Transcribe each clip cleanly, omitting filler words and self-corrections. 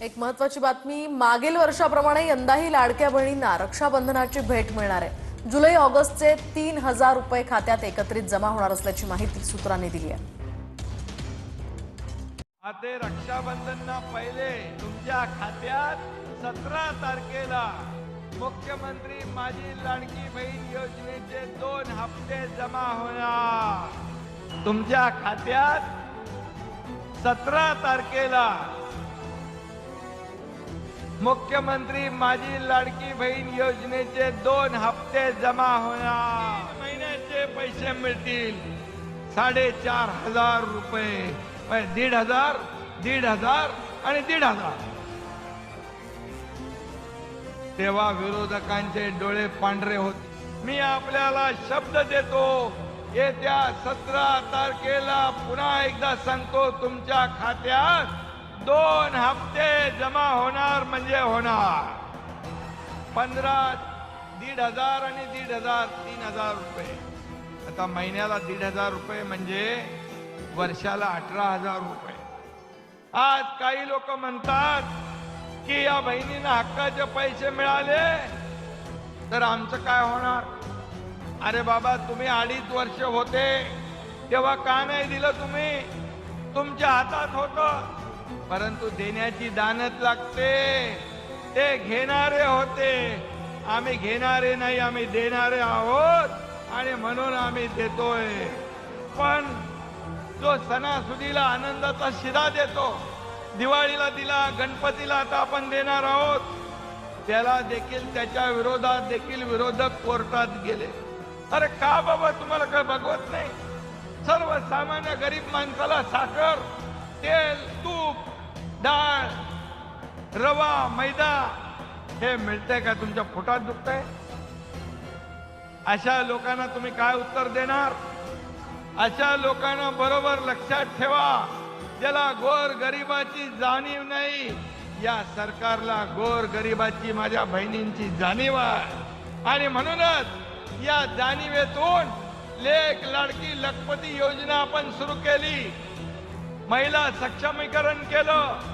एक महत्त्वाची बातमी, मागील वर्षाप्रमाणे यंदाही लाडक्या बहिणींना रक्षाबंधनाची भेट मिळणार आहे। जुलै ऑगस्टचे 3000 रुपये खात्यात एकत्रित जमा होणार असल्याची माहिती सूत्रांनी दिली आहे। आता रक्षाबंधनना पहिले तुमच्या खात्यात 17 तारखेला मुख्यमंत्री माझी लाडकी बहीण योजनेचे 2 हप्ते जमा होणार। तुमच्या खात्यात 17 तारखेला मुख्यमंत्री माझी लाडकी बहीण योजनेचे 2 हप्ते जमा होणार। महिन्याचे पैसे मिळतील 4500 रुपये, 1500, 1500 आणि 1500। तेव्हा विरोधकांचे डोळे पांढरे होते। मी आपल्याला शब्द देतो, येत्या 17 तारखेला पुन्हा एकदा सांगतो, तुमच्या खात्यात 2 हप्ते जमा होणार म्हणजे होणार। 15, 1500 आणि 1500, 3000 रुपये। आता महिन्याला 1500 रुपये म्हणजे वर्षाला 18000 रुपये। आज काही लोक म्हणतात की या बहिणींना हक्काचे पैसे मिळाले तर आमचं काय होणार? अरे बाबा, तुम्ही 2.5 वर्ष होते तेव्हा का नाही दिलं? तुम्ही तुमच्या हातात होतं, परंतु देण्याची दानत लागते। ते घेणारे होते, आम्ही घेणारे नाही, आम्ही देणारे आहोत आणि म्हणून आम्ही देतोय। पण जो सणासुदीला आनंदाचा शिदा देतो, दिवाळीला दिला, गणपतीला आता आपण देणार आहोत, त्याला देखील, त्याच्या विरोधात देखील विरोधक कोर्टात गेले। अरे का बाबा, तुम्हाला काय बघवत नाही? सर्वसामान्य गरीब माणसाला साखर, तेल, तूप, डाळ, रवा, मैदा हे मिळतंय का? तुमच्या पोटात दुखतंय? अशा लोकांना तुम्ही काय उत्तर देणार? अशा लोकांना बरोबर लक्षात ठेवा, ज्याला गोर गरिबाची जाणीव नाही, या सरकारला गोर गरिबाची, माझ्या बहिणींची जाणीव आहे। आणि म्हणूनच या जाणीवेतून लेक लाडकी लखपती योजना आपण सुरू केली, महिला सक्षमीकरण केलं,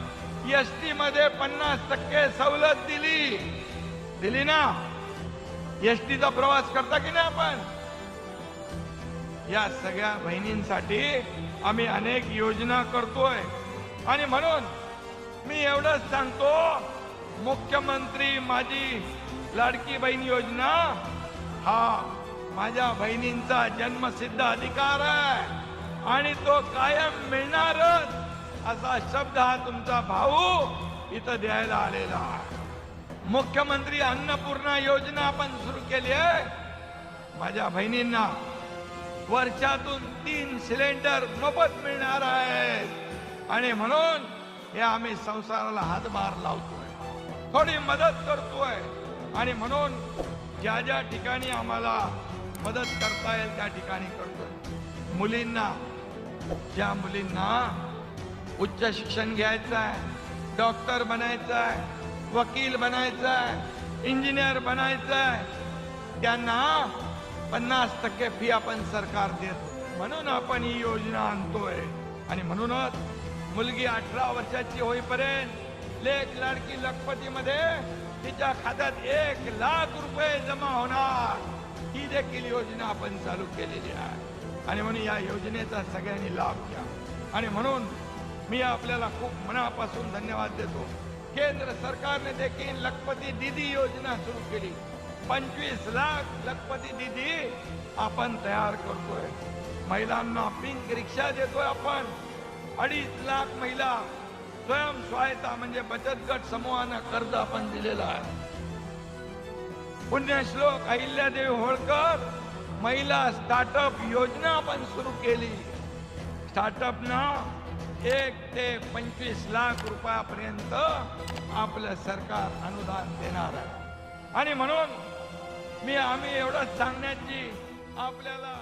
एसटी मध्ये 50% सवलत दिली ना? एसटीचा प्रवास करता की नाही आपण? या सगळ्या बहिणींसाठी आम्ही अनेक योजना करतोय। आणि म्हणून मी एवढंच सांगतो, मुख्यमंत्री माझी लाडकी बहीण योजना हा माझ्या बहिणींचा जन्मसिद्ध अधिकार आहे आणि तो कायम मिळणारच, असा शब्द हा तुमचा भाऊ इथं द्यायला आलेला आहे। मुख्यमंत्री अन्नपूर्णा योजना आपण सुरू केली आहे। माझ्या बहिणींना वर्षातून 3 सिलेंडर मोफत मिळणार आहेत आणि म्हणून हे आम्ही संसाराला हातभार लावतोय, थोडी मदत करतोय। आणि म्हणून ज्या ज्या ठिकाणी आम्हाला मदत करता येईल त्या ठिकाणी करतोय। मुलींना, ज्या मुलींना उच्च शिक्षण घ्यायचं आहे, डॉक्टर बनायचं आहे, वकील बनायचं आहे, इंजिनियर बनायचं आहे, त्यांना 50% फी आपण सरकार देतो, म्हणून आपण ही योजना आणतोय। आणि म्हणूनच मुलगी 18 वर्षाची होईपर्यंत लेक लाडकी लखपती मध्ये तिच्या खात्यात 1 लाख रुपये जमा होणार, ही देखील योजना आपण चालू केलेली आहे। आणि म्हणून या योजनेचा सगळ्यांनी लाभ घ्या। आणि म्हणून मी आपल्याला खूप मनापासून धन्यवाद देतो। केंद्र सरकारने देखील लखपती दीदी योजना सुरू केली, 25 लाख लखपती दीदी आपण तयार करतोय। महिलांना पिंक रिक्षा देतोय आपण, 2.5 लाख महिला स्वयंसहायता म्हणजे बचत गट समूहांना कर्ज आपण दिलेलं आहे। पुण्यश्लोक अहिल्यादेवी होळकर महिला स्टार्टअप योजना आपण सुरू केली। स्टार्टअपना 1 ते 25 लाख रुपयापर्यंत आपलं सरकार अनुदान देणार आहे। आणि म्हणून आम्ही एवढंच सांगण्याची आपल्याला